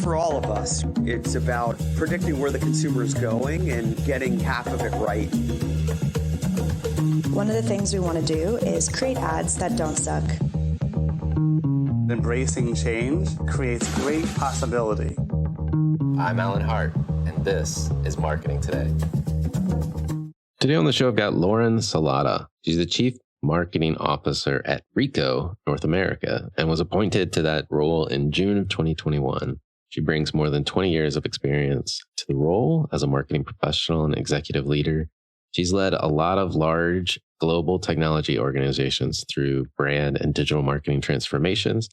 for all of us. It's about predicting where the consumer is going and getting half of it right. One of the things we want to do is create ads that don't suck. Embracing change creates great possibility. I'm Alan Hart, and this is Marketing Today. Today on the show, I've got Lauren Sallata. She's the Chief Marketing Officer at Ricoh North America and was appointed to that role in June of 2021. She brings more than 20 years of experience to the role as a marketing professional and executive leader. She's led a lot of large global technology organizations through brand and digital marketing transformations,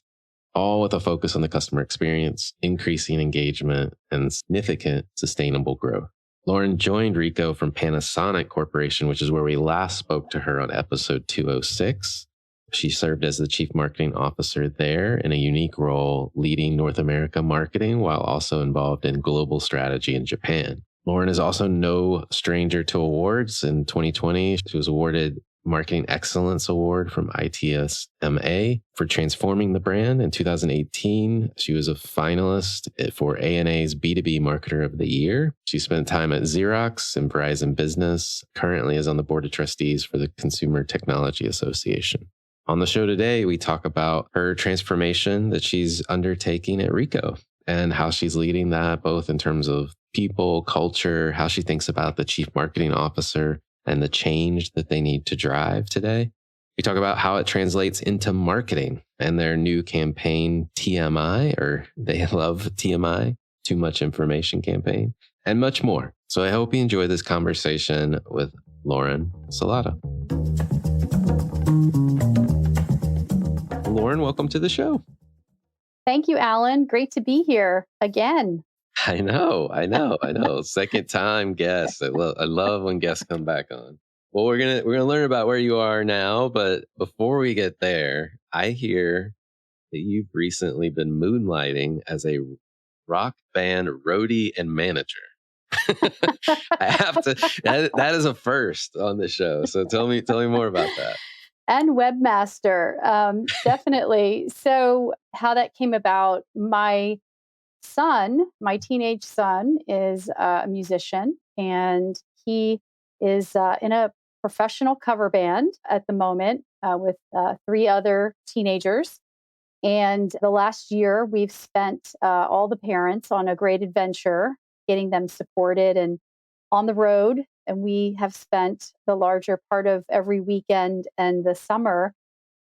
all with a focus on the customer experience, increasing engagement, and significant sustainable growth. Lauren joined Ricoh from Panasonic Corporation, which is where we last spoke to her on episode 206. She served as the Chief Marketing Officer there in a unique role, leading North America marketing while also involved in global strategy in Japan. Lauren is also no stranger to awards. In 2020, she was awarded Marketing Excellence Award from ITSMA for transforming the brand. In 2018, she was a finalist for ANA's B2B Marketer of the Year. She spent time at Xerox and Verizon Business, currently is on the Board of Trustees for the Consumer Technology Association. On the show today, we talk about her transformation that she's undertaking at Ricoh and how she's leading that, both in terms of people, culture, how she thinks about the Chief Marketing Officer and the change that they need to drive today. We talk about how it translates into marketing and their new campaign, TMI, or They Love TMI, Too Much Information campaign, and much more. So I hope you enjoy this conversation with Lauren Sallata. Lauren, welcome to the show. Thank you, Alan. Great to be here again. I know. Second time guest. I love when guests come back on. Well, we're gonna learn about where you are now, but before we get there, I hear that you've recently been moonlighting as a rock band roadie and manager. I have to. That is a first on the show. So tell me more about that. And webmaster, definitely. So how that came about, my teenage son is a musician, and he is in a professional cover band at the moment with 3 other teenagers. And the last year, we've spent all the parents on a great adventure, getting them supported and on the road. And we have spent the larger part of every weekend and the summer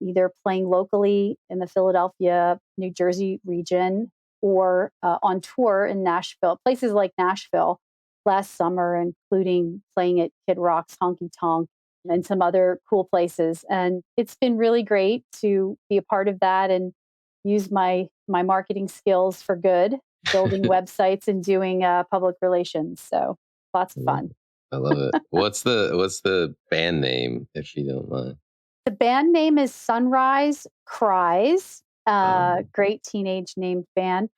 either playing locally in the Philadelphia, New Jersey region, or on tour in Nashville, places like Nashville last summer, including playing at Kid Rock's Honky Tonk and some other cool places. And it's been really great to be a part of that and use my marketing skills for good, building websites and doing public relations. So lots of fun. I love it. What's the band name, if you don't mind? The band name is Cries. Great teenage named band.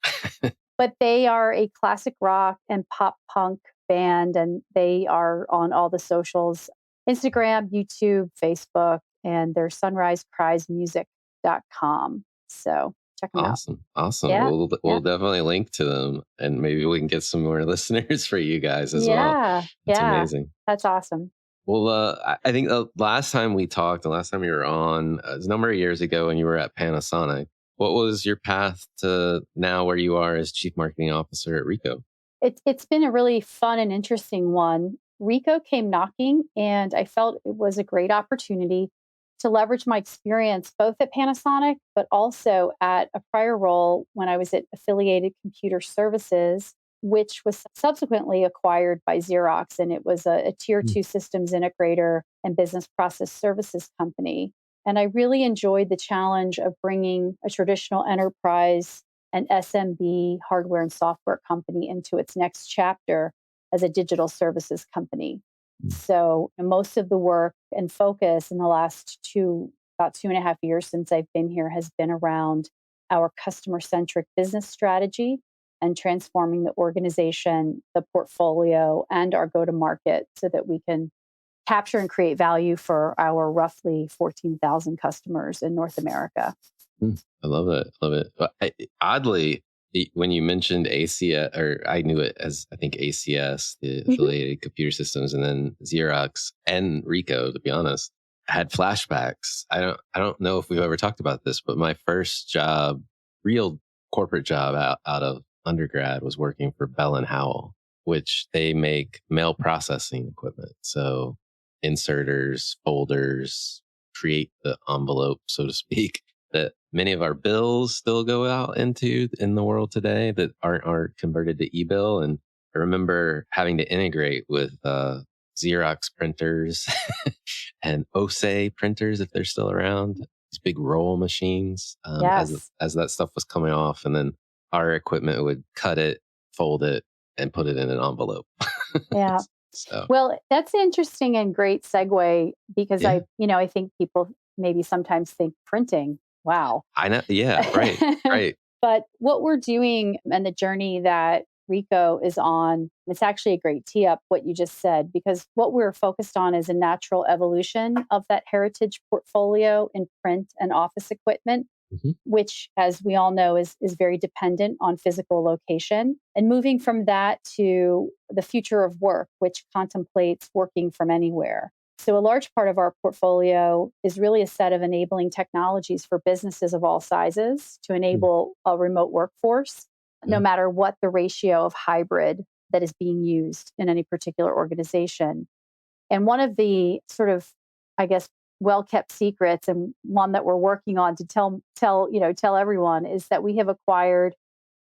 But they are a classic rock and pop punk band, and they are on all the socials, Instagram, YouTube, Facebook, and they're sunrisecriesmusic.com. So check them out. Awesome. Yeah, we'll definitely link to them, and maybe we can get some more listeners for you guys as well. That's amazing. That's awesome. Well, I think the last time we talked, the last time you were on, was a number of years ago, and you were at Panasonic. What was your path to now where you are as Chief Marketing Officer at Ricoh? It's been a really fun and interesting one. Ricoh came knocking, and I felt it was a great opportunity to leverage my experience both at Panasonic, but also at a prior role when I was at Affiliated Computer Services, which was subsequently acquired by Xerox. And it was a tier 2 systems integrator and business process services company. And I really enjoyed the challenge of bringing a traditional enterprise and SMB hardware and software company into its next chapter as a digital services company. So most of the work and focus in the last about 2.5 years since I've been here has been around our customer-centric business strategy and transforming the organization, the portfolio, and our go-to-market so that we can capture and create value for our roughly 14,000 customers in North America. I love it. Oddly, When you mentioned ACS, or I knew it as, I think, ACS, the affiliated computer systems, and then Xerox and Ricoh, to be honest, had flashbacks. I don't know if we've ever talked about this, but my first job, real corporate job out of undergrad, was working for Bell and Howell, which they make mail processing equipment. So inserters, folders, create the envelope, so to speak, that many of our bills still go out into in the world today that aren't converted to e-bill. And I remember having to integrate with Xerox printers and OSE printers, if they're still around, these big roll machines, Yes. as that stuff was coming off. And then our equipment would cut it, fold it, and put it in an envelope. Yeah. So, Well, that's an interesting and great segue because yeah, I think people maybe sometimes think printing. Wow. I know. Yeah, right, right. But what we're doing and the journey that Ricoh is on, it's actually a great tee up what you just said, because what we're focused on is a natural evolution of that heritage portfolio in print and office equipment, Mhm. which, as we all know, is very dependent on physical location. And moving from that to the future of work, which contemplates working from anywhere. So, a large part of our portfolio is really a set of enabling technologies for businesses of all sizes to enable a remote workforce, no Yeah. matter what the ratio of hybrid that is being used in any particular organization. And one of the sort of, I guess, well kept secrets, and one that we're working on to tell everyone, is that we have acquired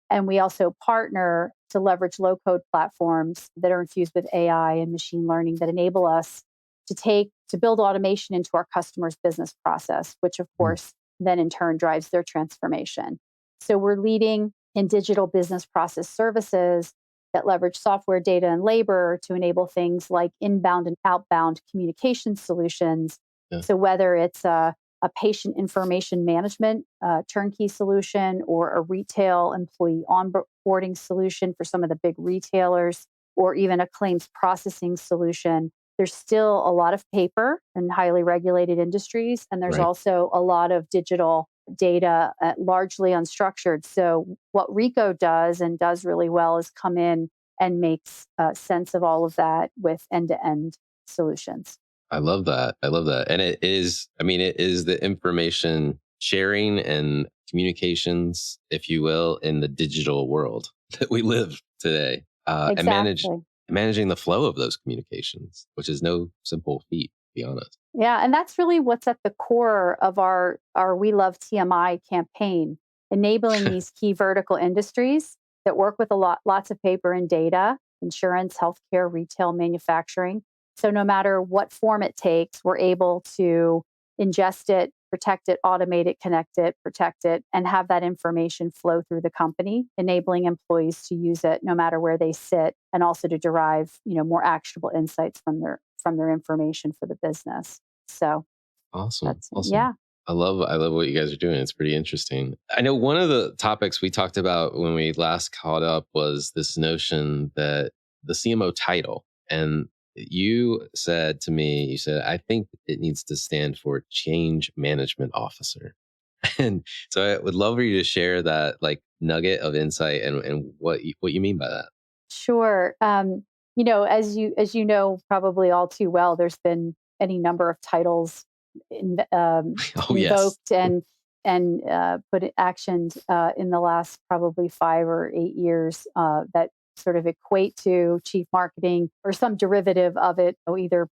and we also partner to leverage low code platforms that are infused with AI and machine learning that enable us to build automation into our customers' business process, which of course then in turn drives their transformation. So we're leading in digital business process services that leverage software, data, and labor to enable things like inbound and outbound communication solutions. Yeah. So whether it's a patient information management turnkey solution, or a retail employee onboarding solution for some of the big retailers, or even a claims processing solution, there's still a lot of paper in highly regulated industries. And there's Right. also a lot of digital data, largely unstructured. So, what Ricoh does and does really well is come in and makes sense of all of that with end to end solutions. I love that. I love that. And it is, I mean, it is the information sharing and communications, if you will, in the digital world that we live today, and Exactly. managing the flow of those communications, which is no simple feat, to be honest. Yeah, and that's really what's at the core of our We Love TMI campaign, enabling these key vertical industries that work with lots of paper and data, insurance, healthcare, retail, manufacturing. So no matter what form it takes, we're able to ingest it, protect it, automate it, connect it, protect it, and have that information flow through the company, enabling employees to use it no matter where they sit, and also to derive, more actionable insights from their information for the business. So Awesome. that's, Awesome. yeah. I love what you guys are doing. It's pretty interesting. I know one of the topics we talked about when we last caught up was this notion that the CMO title, and you said to me, you said, I think it needs to stand for Change Management Officer. And so I would love for you to share that like nugget of insight and what you mean by that. Sure. As you know probably all too well, there's been any number of titles Oh, yes. invoked and put it actioned in the last probably 5 or 8 years that sort of equate to chief marketing or some derivative of it, or either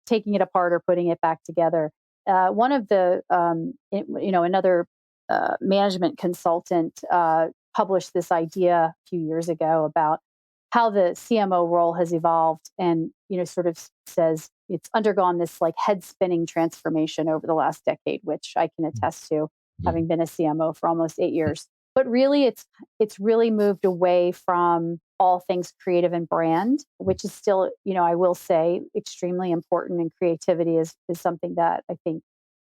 taking it apart or putting it back together. One of the another management consultant published this idea a few years ago about how the CMO role has evolved, and sort of says it's undergone this like head spinning transformation over the last decade, which I can attest to, Mhm. having been a CMO for almost 8 years. But really, it's really moved away from all things creative and brand, which is still, I will say, extremely important. And creativity is something that I think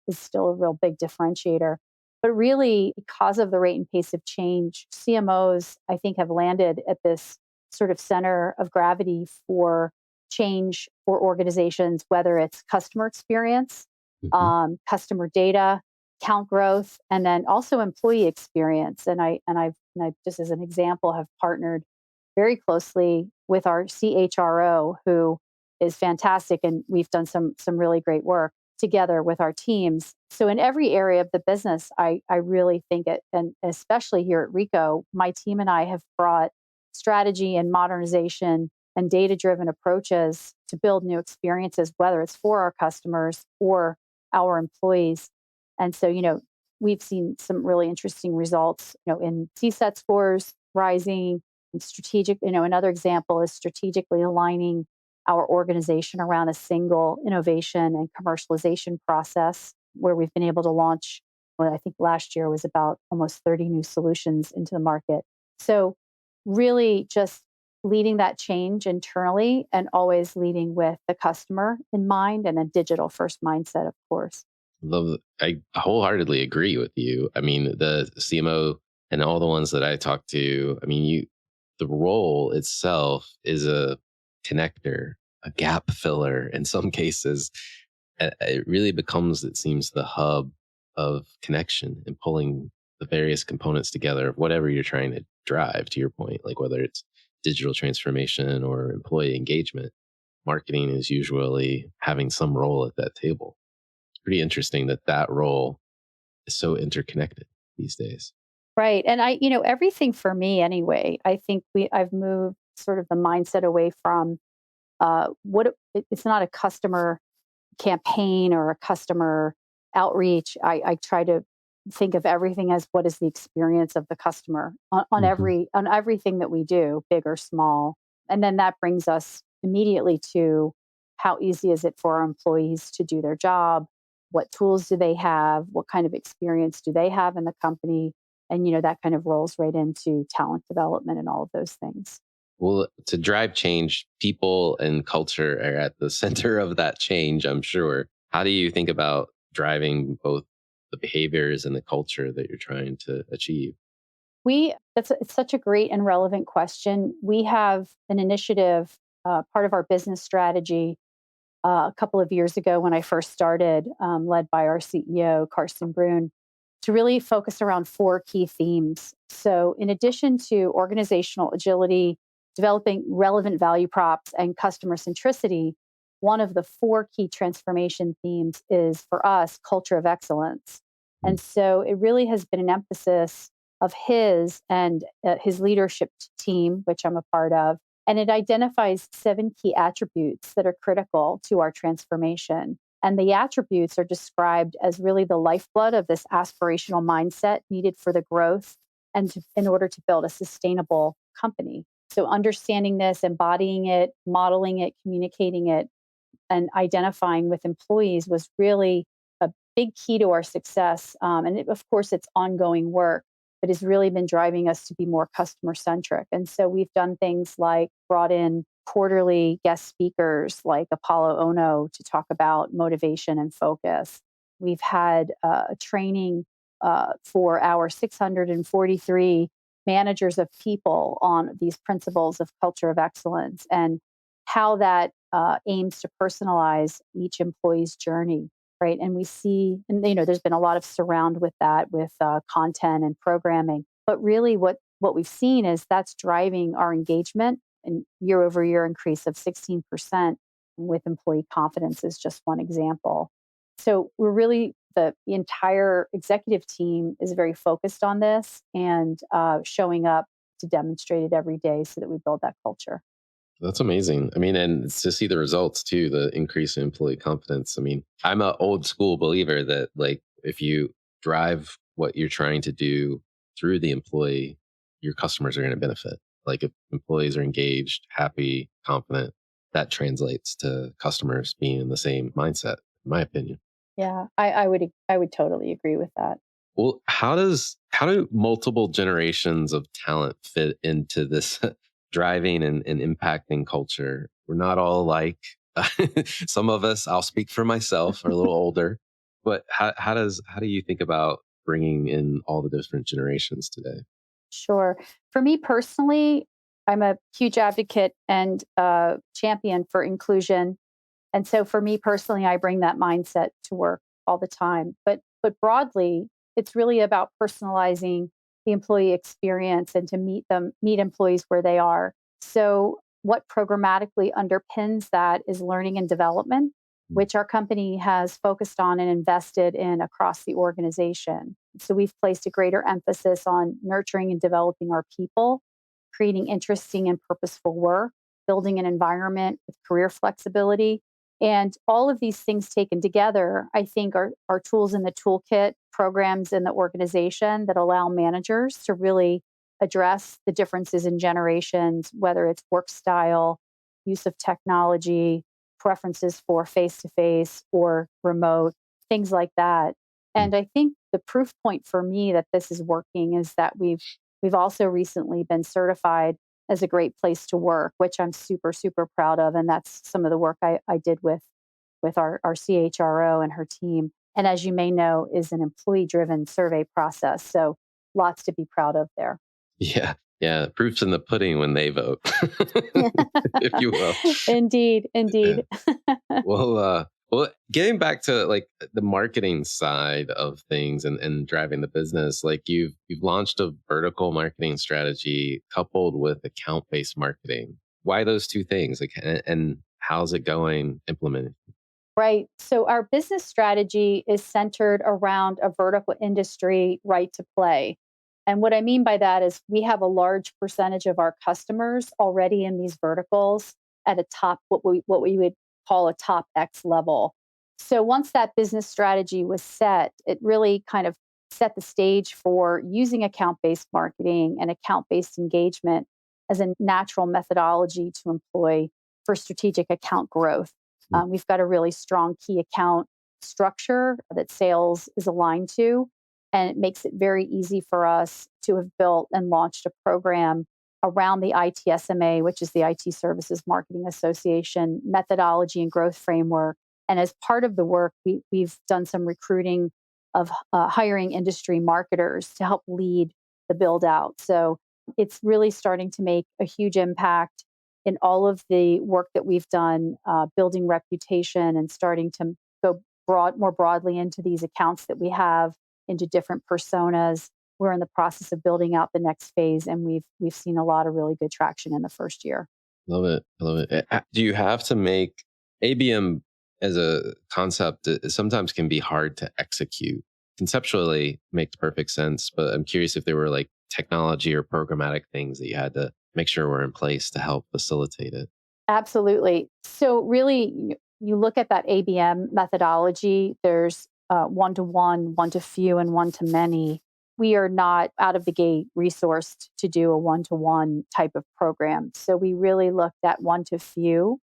is still a real big differentiator. But really, because of the rate and pace of change, CMOs, I think, have landed at this sort of center of gravity for change for organizations, whether it's customer experience, Mhm. customer data, count growth, and then also employee experience. And I just as an example have partnered very closely with our CHRO, who is fantastic, and we've done some really great work together with our teams. So in every area of the business, I really think it, and especially here at Ricoh, my team and I have brought strategy and modernization and data driven approaches to build new experiences, whether it's for our customers or our employees. And so, we've seen some really interesting results, in CSAT scores rising, and another example is strategically aligning our organization around a single innovation and commercialization process where we've been able to launch, well, I think last year was about almost 30 new solutions into the market. So really just leading that change internally and always leading with the customer in mind and a digital first mindset, of course. I wholeheartedly agree with you. I mean, the CMO and all the ones that I talk to, I mean, the role itself is a connector, a gap filler in some cases. It really becomes, it seems, the hub of connection and pulling the various components together of whatever you're trying to drive, to your point, like whether it's digital transformation or employee engagement. Marketing is usually having some role at that table. It's pretty interesting that role is so interconnected these days. Right. And everything for me anyway, I think I've moved sort of the mindset away from it's not a customer campaign or a customer outreach. I try to think of everything as what is the experience of the customer on Hmm. everything that we do, big or small. And then that brings us immediately to how easy is it for our employees to do their job? What tools do they have? What kind of experience do they have in the company? And that kind of rolls right into talent development and all of those things. Well, to drive change, people and culture are at the center of that change, I'm sure. How do you think about driving both the behaviors and the culture that you're trying to achieve? It's such a great and relevant question. We have an initiative, part of our business strategy, a couple of years ago when I first started, led by our CEO, Karsten Brun, to really focus around four key themes. So, in addition to organizational agility, developing relevant value props, and customer centricity, one of the four key transformation themes is for us culture of excellence. And so, it really has been an emphasis of his and his leadership team, which I'm a part of. And it identifies seven key attributes that are critical to our transformation. And the attributes are described as really the lifeblood of this aspirational mindset needed for the growth and in order to build a sustainable company. So, understanding this, embodying it, modeling it, communicating it, and identifying with employees was really a big key to our success. Of course, it's ongoing work, but has really been driving us to be more customer centric. And so we've done things like brought in quarterly guest speakers like Apollo Ono to talk about motivation and focus. We've had a training for our 643 managers of people on these principles of culture of excellence and how that aims to personalize each employee's journey, right? And we see, and there's been a lot of surround with that, with content and programming. But really, what we've seen is that's driving our engagement and year over year increase of 16% with employee confidence is just one example. So we're really the entire executive team is very focused on this and showing up to demonstrate it every day so that we build that culture. That's amazing. I mean, and to see the results too, the increase in employee confidence. I mean, I'm an old school believer that like if you drive what you're trying to do through the employee, your customers are going to benefit. Like if employees are engaged, happy, confident, that translates to customers being in the same mindset, in my opinion. Yeah, I would totally agree with that. Well, how do multiple generations of talent fit into this driving and impacting culture? We're not all alike. Some of us, I'll speak for myself, are a little older. But how do you think about bringing in all the different generations today? Sure. For me personally, I'm a huge advocate and champion for inclusion. And so for me personally, I bring that mindset to work all the time. But But broadly, it's really about personalizing the employee experience and to meet employees where they are. So what programmatically underpins that is learning and development, which our company has focused on and invested in across the organization. So we've placed a greater emphasis on nurturing and developing our people, creating interesting and purposeful work, building an environment with career flexibility. And all of these things taken together, I think, are tools in the toolkit, programs in the organization that allow managers to really address the differences in generations, whether it's work style, use of technology, preferences for face to face or remote, things like that. And I think the proof point for me that this is working is that we've also recently been certified as a great place to work, which I'm super, super proud of. And that's some of the work I did with our CHRO and her team. And as you may know, is an employee driven survey process. So lots to be proud of there. Yeah. Yeah. Proof's in the pudding when they vote, if you will. Indeed. Yeah. Indeed. Well, getting back to like the marketing side of things and driving the business, like you've launched a vertical marketing strategy coupled with account-based marketing. Why those two things? Like, and how's it going implemented? Right. So our business strategy is centered around a vertical industry right to play. And what I mean by that is we have a large percentage of our customers already in these verticals at a top, what we would call a top X level. So once that business strategy was set, it really kind of set the stage for using account-based marketing and account-based engagement as a natural methodology to employ for strategic account growth. We've got a really strong key account structure that sales is aligned to, and it makes it very easy for us to have built and launched a program around the ITSMA, which is the IT Services Marketing Association methodology and growth framework. And as part of the work, we've done some recruiting of hiring industry marketers to help lead the build out. So it's really starting to make a huge impact in all of the work that we've done, building reputation and starting to go more broadly into these accounts that we have, into different personas. We're in the process of building out the next phase, and we've seen a lot of really good traction in the first year. Love it. I love it. Do you have to make ABM as a concept? It sometimes can be hard to execute. Conceptually makes perfect sense, but I'm curious if there were like technology or programmatic things that you had to make sure were in place to help facilitate it. Absolutely. So really, you look at that ABM methodology. There's one to one, one to few, and one to many. We are not out of the gate resourced to do a one to one type of program. So we really looked at one to few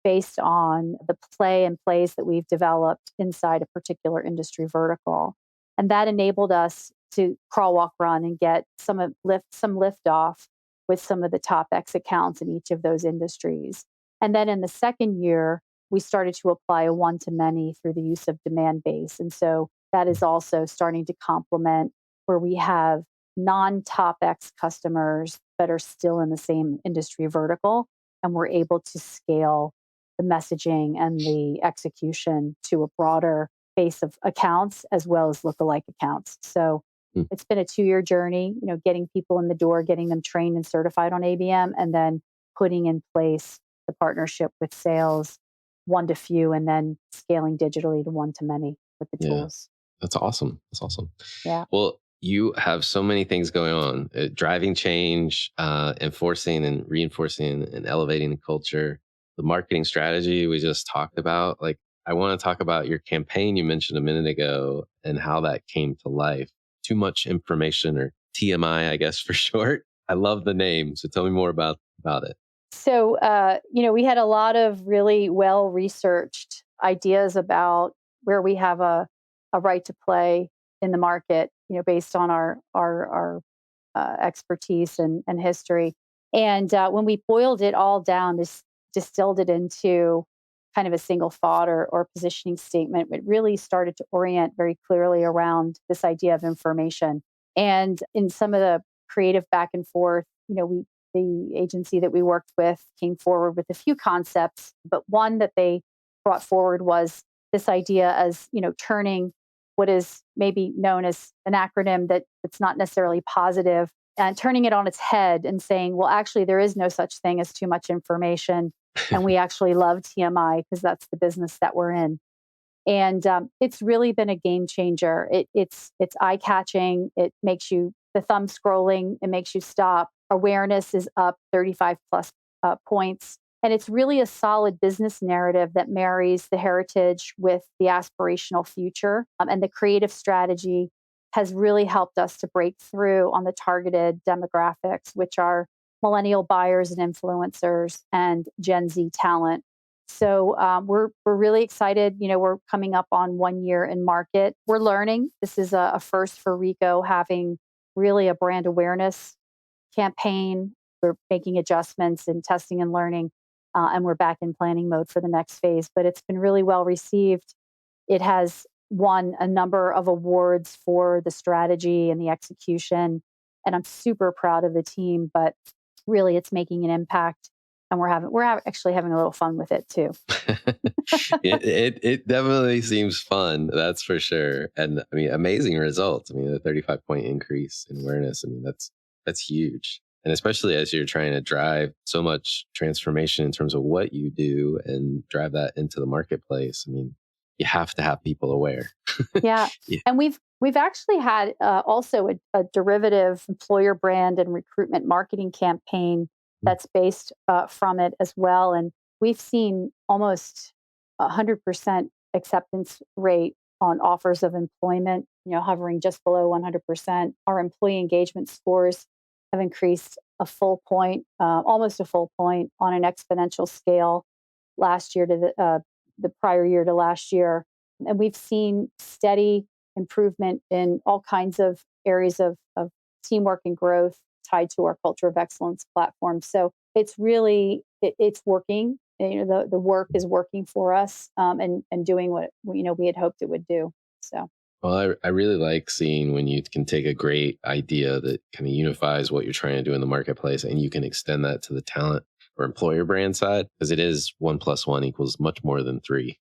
based on the play and plays that we've developed inside a particular industry vertical. And that enabled us to crawl, walk, run and get some lift off with some of the top X accounts in each of those industries. And then in the second year, we started to apply a one to many through the use of demand base. And so that is also starting to complement where we have non-top X customers that are still in the same industry vertical. And we're able to scale the messaging and the execution to a broader base of accounts as well as lookalike accounts. So it's been a 2-year journey, getting people in the door, getting them trained and certified on ABM, and then putting in place the partnership with sales, one to few, and then scaling digitally to one to many with the tools. That's awesome. That's awesome. Yeah. Well, you have so many things going on, driving change, enforcing and reinforcing and elevating the culture, the marketing strategy we just talked about. Like, I want to talk about your campaign you mentioned a minute ago and how that came to life. Too much information, or TMI, I guess for short. I love the name. So tell me more about it. So, we had a lot of really well-researched ideas about where we have a right to play in the market, based on our expertise and history. And when we boiled it all down, distilled it into kind of a single thought or positioning statement, it really started to orient very clearly around this idea of information. And in some of the creative back and forth, the agency that we worked with came forward with a few concepts, but one that they brought forward was this idea as, turning what is maybe known as an acronym that it's not necessarily positive, and turning it on its head and saying, well, actually, there is no such thing as too much information. And we actually love TMI because that's the business that we're in. And it's really been a game changer. It's eye catching. It makes you the thumb scrolling. It makes you stop. Awareness is up 35 plus points. And it's really a solid business narrative that marries the heritage with the aspirational future. And the creative strategy has really helped us to break through on the targeted demographics, which are millennial buyers and influencers and Gen Z talent. So we're really excited. We're coming up on 1 year in market. We're learning. This is a first for Ricoh, having really a brand awareness campaign. We're making adjustments and testing and learning, and we're back in planning mode for the next phase. But it's been really well received. It has won a number of awards for the strategy and the execution, and I'm super proud of the team. But really, it's making an impact, and actually having a little fun with it too. It definitely seems fun, that's for sure. And I mean, amazing results. I mean, the 35-point increase in awareness. I mean, that's huge. And especially as you're trying to drive so much transformation in terms of what you do and drive that into the marketplace. I mean, you have to have people aware. Yeah. Yeah. And we've actually had also a derivative employer brand and recruitment marketing campaign that's based from it as well. And we've seen almost 100% acceptance rate on offers of employment, hovering just below 100%. Our employee engagement scores have increased a full point, almost a full point on an exponential scale last year to the prior year to last year. And we've seen steady improvement in all kinds of areas of teamwork and growth tied to our culture of excellence platform. So it's really, it's working. The work is working for us, and doing what we had hoped it would do. So. Well, I really like seeing when you can take a great idea that kind of unifies what you're trying to do in the marketplace and you can extend that to the talent or employer brand side, because it is 1 + 1 equals much more than 3.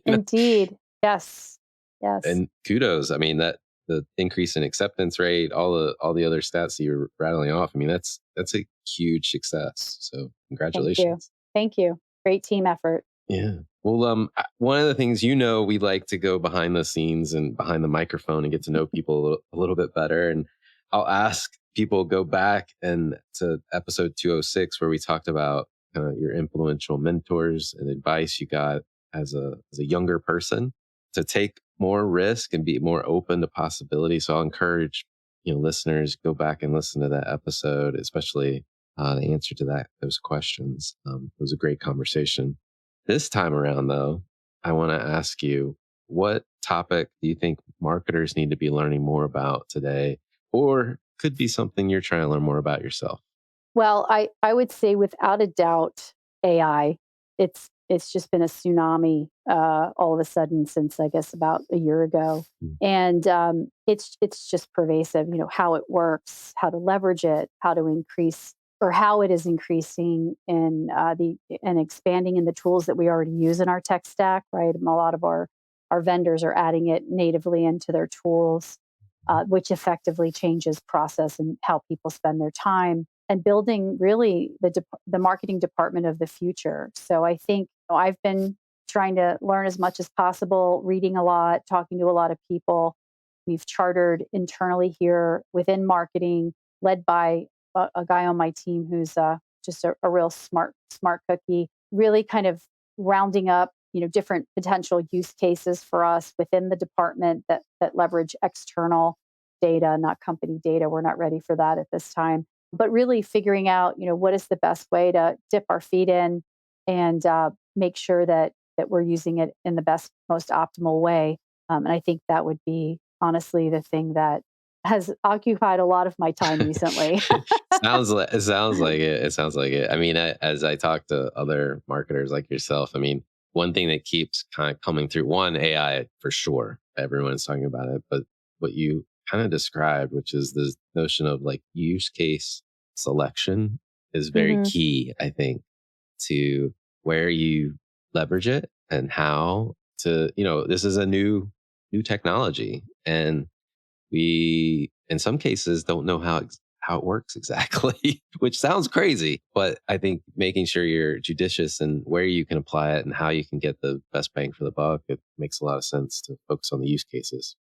Indeed. Yes. Yes. And kudos. I mean, that the increase in acceptance rate, all the other stats that you're rattling off. I mean, that's a huge success. So congratulations. Thank you. Great team effort. Yeah. Well, one of the things, we like to go behind the scenes and behind the microphone and get to know people a little bit better. And I'll ask people go back and to episode 206, where we talked about your influential mentors and advice you got as a younger person to take more risk and be more open to possibility. So I'll encourage listeners, go back and listen to that episode, especially the answer to those questions. It was a great conversation. This time around, though, I want to ask you, what topic do you think marketers need to be learning more about today, or could be something you're trying to learn more about yourself? Well, I would say without a doubt, AI. It's just been a tsunami all of a sudden since, I guess, about a year ago, and it's just pervasive. How it works, how to leverage it, how to increase, or how it is increasing in and expanding in the tools that we already use in our tech stack, right? A lot of our vendors are adding it natively into their tools, which effectively changes process and how people spend their time, and building really the marketing department of the future. So I think I've been trying to learn as much as possible, reading a lot, talking to a lot of people. We've chartered internally here within marketing, led by a guy on my team who's just a real smart cookie, really kind of rounding up, different potential use cases for us within the department that leverage external data, not company data. We're not ready for that at this time, but really figuring out, what is the best way to dip our feet in and make sure that we're using it in the best, most optimal way. And I think that would be honestly the thing that has occupied a lot of my time recently. It sounds like it. It sounds like it. I mean, as I talk to other marketers like yourself, I mean, one thing that keeps kind of coming through, one, AI for sure. Everyone's talking about it, but what you kind of described, which is this notion of like use case selection, is very key, I think, to where you leverage it and how to, this is a new new technology, and we, in some cases, don't know how it works exactly, which sounds crazy. But I think making sure you're judicious in where you can apply it and how you can get the best bang for the buck, it makes a lot of sense to focus on the use cases.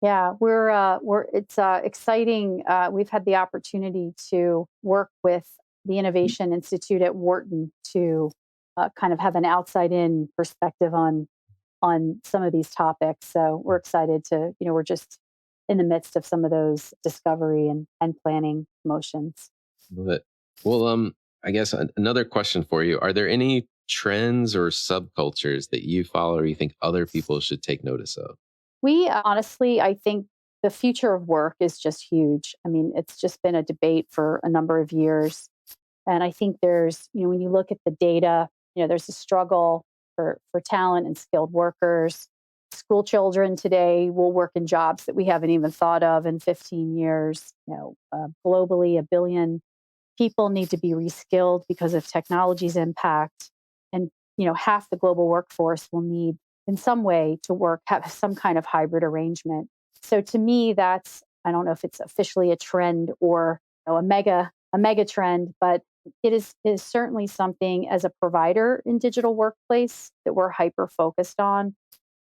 Yeah, it's exciting. We've had the opportunity to work with the Innovation Institute at Wharton to kind of have an outside-in perspective on some of these topics. So we're excited to, we're just in the midst of some of those discovery and planning motions. Love it. Well, I guess another question for you: are there any trends or subcultures that you follow or you think other people should take notice of? We honestly, I think the future of work is just huge. I mean, it's just been a debate for a number of years. And I think there's, when you look at the data, there's a struggle for talent and skilled workers. School children today will work in jobs that we haven't even thought of in 15 years. Globally, 1 billion people need to be reskilled because of technology's impact. And, half the global workforce will need in some way to have some kind of hybrid arrangement. So to me, I don't know if it's officially a trend or a mega trend, but it is certainly something as a provider in digital workplace that we're hyper focused on,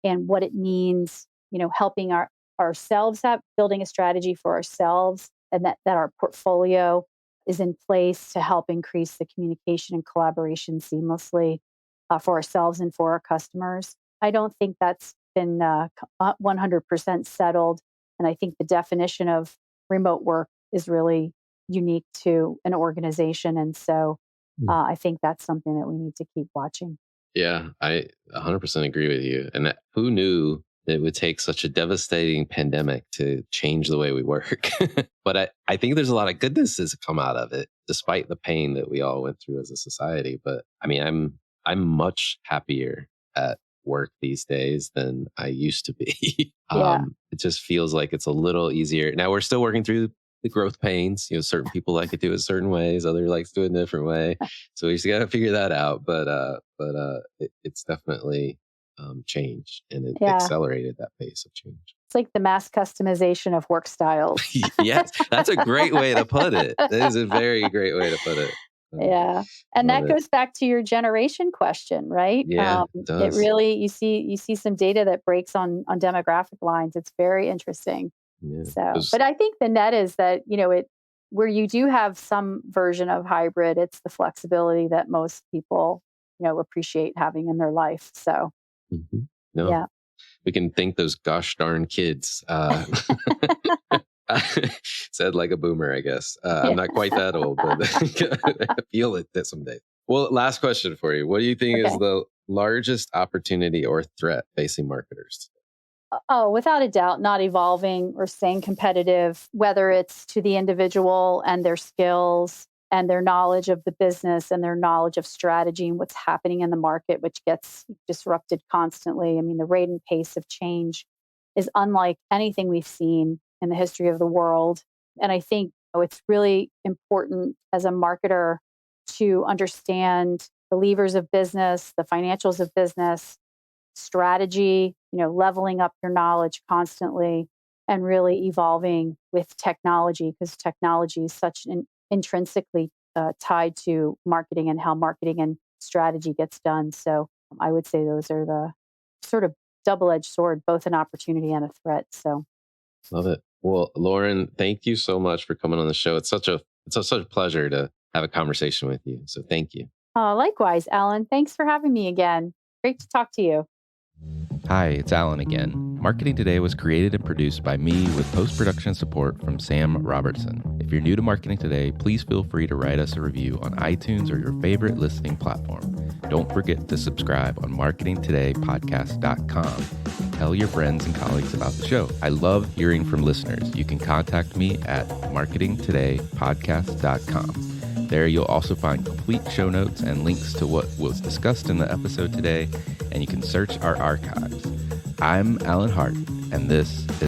and what it means, helping ourselves building a strategy for ourselves, and that our portfolio is in place to help increase the communication and collaboration seamlessly for ourselves and for our customers. I don't think that's been 100% settled. And I think the definition of remote work is really unique to an organization. And so I think that's something that we need to keep watching. Yeah, I 100% agree with you. And who knew that it would take such a devastating pandemic to change the way we work? But I think there's a lot of goodness that's come out of it, despite the pain that we all went through as a society. But I mean, I'm much happier at work these days than I used to be. Yeah. It just feels like it's a little easier. Now we're still working through the growth pains. Certain people like to do it certain ways, others like to do it a different way. So we just got to figure that out. But it's definitely changed, and it accelerated that pace of change. It's like the mass customization of work styles. Yes, that's a great way to put it. That is a very great way to put it. Yeah. And that goes back to your generation question, right? Yeah, it does. It really, you see some data that breaks on demographic lines. It's very interesting. Yeah, so, but I think the net is that, where you do have some version of hybrid, it's the flexibility that most people, appreciate having in their life. So, yeah. We can thank those gosh darn kids. Said like a boomer, I guess. I'm not quite that old, but I feel it that someday. Well, last question for you. What do you think is the largest opportunity or threat facing marketers? Oh, without a doubt, not evolving or staying competitive, whether it's to the individual and their skills and their knowledge of the business and their knowledge of strategy and what's happening in the market, which gets disrupted constantly. I mean, the rate and pace of change is unlike anything we've seen in the history of the world. And I think it's really important as a marketer to understand the levers of business, the financials of business, strategy, leveling up your knowledge constantly, and really evolving with technology, because technology is such an intrinsically tied to marketing and how marketing and strategy gets done. So I would say those are the sort of double-edged sword, both an opportunity and a threat. So love it. Well, Lauren, thank you so much for coming on the show. It's such a pleasure to have a conversation with you. So thank you. Likewise, Alan. Thanks for having me again. Great to talk to you. Hi, it's Alan again. Marketing Today was created and produced by me with post-production support from Sam Robertson. If you're new to Marketing Today, please feel free to write us a review on iTunes or your favorite listening platform. Don't forget to subscribe on marketingtodaypodcast.com. Tell your friends and colleagues about the show. I love hearing from listeners. You can contact me at marketingtodaypodcast.com. There you'll also find complete show notes and links to what was discussed in the episode today, and you can search our archives. I'm Alan Hart, and this is